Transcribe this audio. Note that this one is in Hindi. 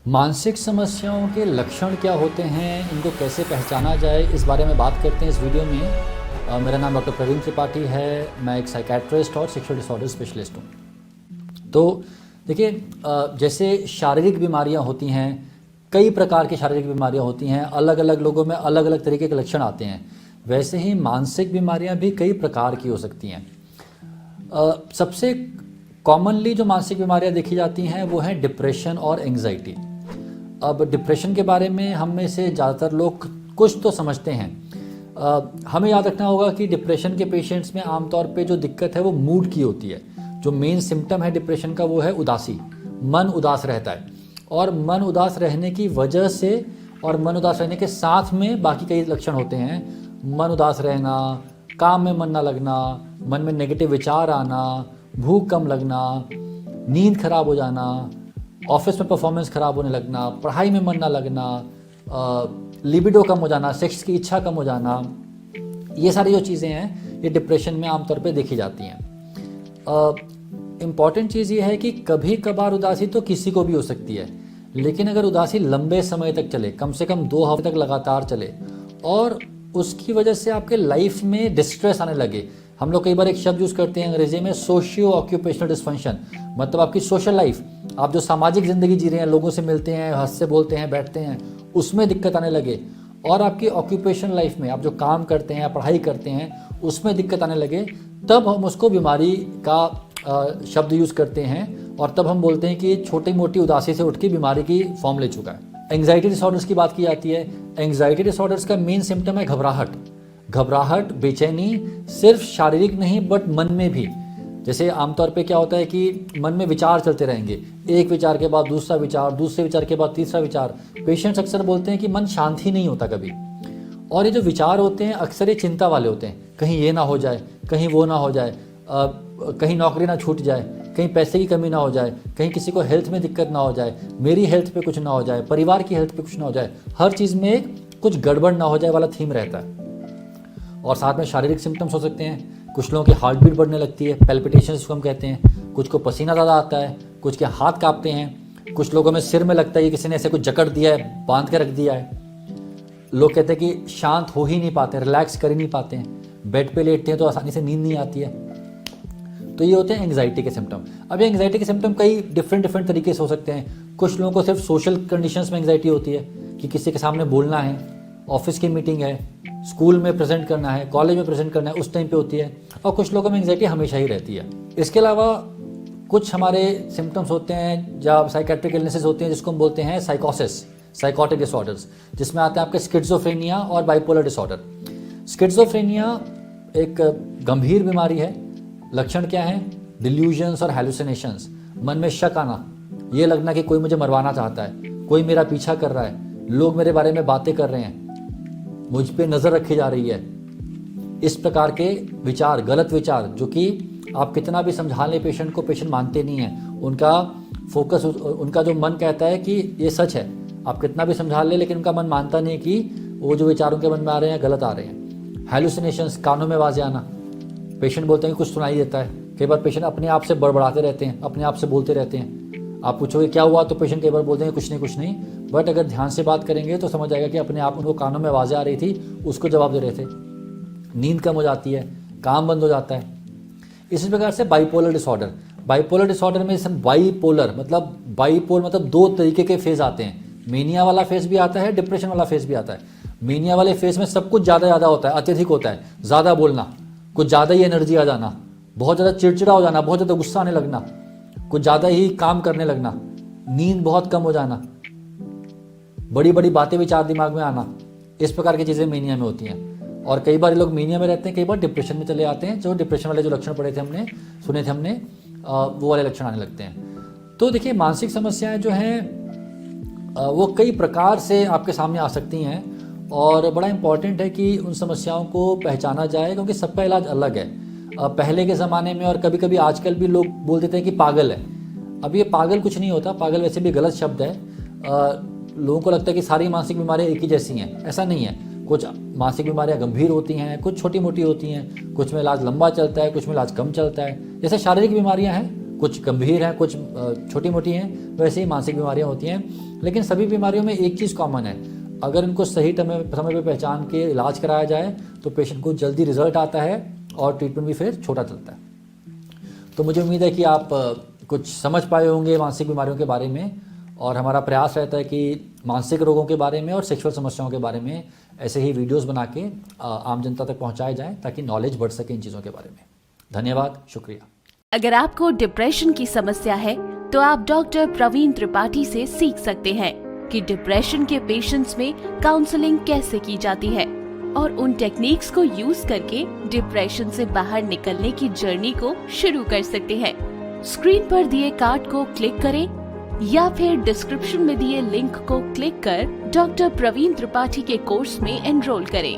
मानसिक समस्याओं के लक्षण क्या होते हैं, इनको कैसे पहचाना जाए, इस बारे में बात करते हैं इस वीडियो में। मेरा नाम डॉक्टर प्रवीण त्रिपाठी है। मैं एक साइकेट्रिस्ट और सेक्सुअल डिसऑर्डर स्पेशलिस्ट हूँ। तो देखिए, जैसे शारीरिक बीमारियाँ होती हैं, कई प्रकार की शारीरिक बीमारियाँ होती हैं, अलग अलग लोगों में अलग अलग तरीके के लक्षण आते हैं। वैसे ही मानसिक बीमारियाँ भी कई प्रकार की हो सकती हैं। सबसे कॉमनली जो मानसिक बीमारियाँ देखी जाती हैं वो हैं डिप्रेशन और एंग्जाइटी। अब डिप्रेशन के बारे में हम में से ज़्यादातर लोग कुछ तो समझते हैं। हमें याद रखना होगा कि डिप्रेशन के पेशेंट्स में आमतौर पे जो दिक्कत है वो मूड की होती है। जो मेन सिम्टम है डिप्रेशन का वो है उदासी। मन उदास रहता है, और मन उदास रहने की वजह से और मन उदास रहने के साथ में बाकी कई लक्षण होते हैं। मन उदास रहना, काम में मन ना लगना, मन में नेगेटिव विचार आना, भूख कम लगना, नींद खराब हो जाना, ऑफिस में परफॉर्मेंस खराब होने लगना, पढ़ाई में मन ना लगना, लिबिडो कम हो जाना, सेक्स की इच्छा कम हो जाना, ये सारी जो चीज़ें हैं ये डिप्रेशन में आमतौर पे देखी जाती हैं। इम्पॉर्टेंट चीज़ ये है कि कभी कभार उदासी तो किसी को भी हो सकती है, लेकिन अगर उदासी लंबे समय तक चले, कम से कम 2 हफ्ते तक लगातार चले, और उसकी वजह से आपके लाइफ में डिस्ट्रेस आने लगे। हम लोग कई बार एक शब्द यूज़ करते हैं अंग्रेजी में, सोशियो ऑक्यूपेशनल डिस्फंक्शन। मतलब आपकी सोशल लाइफ, आप जो सामाजिक ज़िंदगी जी रहे हैं, लोगों से मिलते हैं, हंसते बोलते हैं, बैठते हैं, उसमें दिक्कत आने लगे, और आपकी ऑक्यूपेशनल लाइफ में आप जो काम करते हैं या पढ़ाई करते हैं उसमें दिक्कत आने लगे, तब हम उसको बीमारी का शब्द यूज़ करते हैं, और तब हम बोलते हैं कि छोटी मोटी उदासी से उठ के बीमारी की फॉर्म ले चुका है। एंग्जाइटी डिसऑर्डर्स की बात की जाती है। एंग्जाइटी डिसऑर्डर्स का मेन सिम्टम है घबराहट, बेचैनी, सिर्फ शारीरिक नहीं बट मन में भी। जैसे आमतौर पे क्या होता है कि मन में विचार चलते रहेंगे, एक विचार के बाद दूसरा विचार, दूसरे विचार के बाद तीसरा विचार। पेशेंट्स अक्सर बोलते हैं कि मन शांत ही नहीं होता कभी। और ये जो विचार होते हैं अक्सर ये चिंता वाले होते हैं, कहीं ये ना हो जाए, कहीं वो ना हो जाए, कहीं नौकरी ना छूट जाए, कहीं पैसे की कमी ना हो जाए, कहीं किसी को हेल्थ में दिक्कत ना हो जाए, मेरी हेल्थ पे कुछ ना हो जाए, परिवार की हेल्थ पे कुछ ना हो जाए। हर चीज़ में एक कुछ गड़बड़ ना हो जाए वाला थीम रहता है। और साथ में शारीरिक सिम्टम्स हो सकते हैं। कुछ लोगों की हार्ट बीट बढ़ने लगती है, पैल्पिटेशंस को हम कहते हैं। कुछ को पसीना ज़्यादा आता है, कुछ के हाथ कांपते हैं, कुछ लोगों में सिर में लगता है कि किसी ने ऐसे कुछ जकड़ दिया है, बांध के रख दिया है। लोग कहते हैं कि शांत हो ही नहीं पाते, रिलैक्स कर ही नहीं पाते हैं, बेड पे लेटते हैं तो आसानी से नींद नहीं आती है। तो ये होते हैं एंग्जाइटी के सिम्टम। अब ये एंग्जाइटी के सिम्टम कई डिफरेंट तरीके से हो सकते हैं। कुछ लोगों को सिर्फ सोशल कंडीशंस में एंग्जाइटी होती है कि किसी के सामने बोलना है, ऑफिस की मीटिंग है, स्कूल में प्रेजेंट करना है, कॉलेज में प्रेजेंट करना है, उस टाइम पे होती है। और कुछ लोगों में एंग्जाइटी हमेशा ही रहती है। इसके अलावा कुछ हमारे सिम्टम्स होते हैं जब साइकेट्रिक इलनेसेस होते हैं, जिसको हम बोलते हैं साइकोसिस, साइकोटिक डिसऑर्डर्स, जिसमें आते हैं आपके स्किज़ोफ्रेनिया और बाइपोलर डिसऑर्डर। स्किज़ोफ्रेनिया एक गंभीर बीमारी है। लक्षण क्या है? डिल्यूजन्स और हैलुसिनेशंस, मन में शक आना, ये लगना कि कोई मुझे मरवाना चाहता है, कोई मेरा पीछा कर रहा है, लोग मेरे बारे में बातें कर रहे हैं, मुझ पे नज़र रखी जा रही है। इस प्रकार के विचार, गलत विचार, जो कि आप कितना भी समझा लें पेशेंट को, पेशेंट मानते नहीं हैं। उनका फोकस, उनका जो मन कहता है कि ये सच है, आप कितना भी समझा लें, लेकिन उनका मन मानता नहीं कि वो जो विचार उनके मन में आ रहे हैं गलत आ रहे हैं। हैलुसिनेशंस, कानों में आवाज़ें आना, पेशेंट बोलते हैं कि कुछ सुनाई देता है। कई बार पेशेंट अपने आप से बड़बड़ाते रहते हैं, अपने आप से बोलते रहते हैं। आप पूछोगे क्या हुआ, तो पेशेंट कई बार बोलते हैं कुछ नहीं। बट अगर ध्यान से बात करेंगे तो समझ आएगा कि अपने आप उनको कानों में आवाज़ें आ रही थी, उसको जवाब दे रहे थे। नींद कम हो जाती है, काम बंद हो जाता है। इसी प्रकार से बाइपोलर डिसऑर्डर में बाइपोलर मतलब 2 तरीके के फेज आते हैं। मेनिया वाला फेज भी आता है, डिप्रेशन वाला फेज भी आता है। मेनिया वाले फेज में सब कुछ ज़्यादा होता है, अत्यधिक होता है, ज़्यादा बोलना, कुछ ज़्यादा ही एनर्जी आ जाना, बहुत ज़्यादा चिड़चिड़ा हो जाना, बहुत ज़्यादा गुस्सा आने लगना, कुछ ज़्यादा ही काम करने लगना, नींद बहुत कम हो जाना, बड़ी बड़ी बातें विचार दिमाग में आना। इस प्रकार की चीज़ें मेनिया में होती हैं। और कई बार लोग मेनिया में रहते हैं, कई बार डिप्रेशन में चले आते हैं। जो डिप्रेशन वाले जो लक्षण सुने थे हमने, वो वाले लक्षण आने लगते हैं। तो देखिए, मानसिक समस्याएं जो हैं वो कई प्रकार से आपके सामने आ सकती हैं, और बड़ा इम्पॉर्टेंट है कि उन समस्याओं को पहचाना जाए, क्योंकि सबका इलाज अलग है। पहले के ज़माने में और कभी कभी आजकल भी लोग बोल देते हैं कि पागल है। अब ये पागल कुछ नहीं होता, पागल वैसे भी गलत शब्द है। लोगों को लगता है कि सारी मानसिक बीमारियां एक ही जैसी हैं, ऐसा नहीं है। कुछ मानसिक बीमारियां गंभीर होती हैं, कुछ छोटी मोटी होती हैं, कुछ में इलाज लंबा चलता है, कुछ में इलाज कम चलता है। जैसे शारीरिक बीमारियां हैं कुछ गंभीर हैं, कुछ छोटी मोटी हैं, वैसे ही मानसिक बीमारियां होती हैं। लेकिन सभी बीमारियों में एक चीज़ कॉमन है, अगर इनको सही समय पे पहचान के इलाज कराया जाए तो पेशेंट को जल्दी रिजल्ट आता है और ट्रीटमेंट भी फिर छोटा चलता है। तो मुझे उम्मीद है कि आप कुछ समझ पाए होंगे मानसिक बीमारियों के बारे में, और हमारा प्रयास रहता है कि मानसिक रोगों के बारे में और सेक्सुअल समस्याओं के बारे में ऐसे ही वीडियोस बना के आम जनता तक पहुंचाए जाएं, ताकि नॉलेज बढ़ सके इन चीज़ों के बारे में। धन्यवाद, शुक्रिया। अगर आपको डिप्रेशन की समस्या है तो आप डॉक्टर प्रवीण त्रिपाठी से सीख सकते हैं कि डिप्रेशन के पेशेंट्स में काउंसलिंग कैसे की जाती है और उन टेक्निक्स को यूज करके डिप्रेशन से बाहर निकलने की जर्नी को शुरू कर सकते हैं। स्क्रीन पर दिए कार्ड को क्लिक करें या फिर डिस्क्रिप्शन में दिए लिंक को क्लिक कर डॉक्टर प्रवीण त्रिपाठी के कोर्स में एनरोल करें।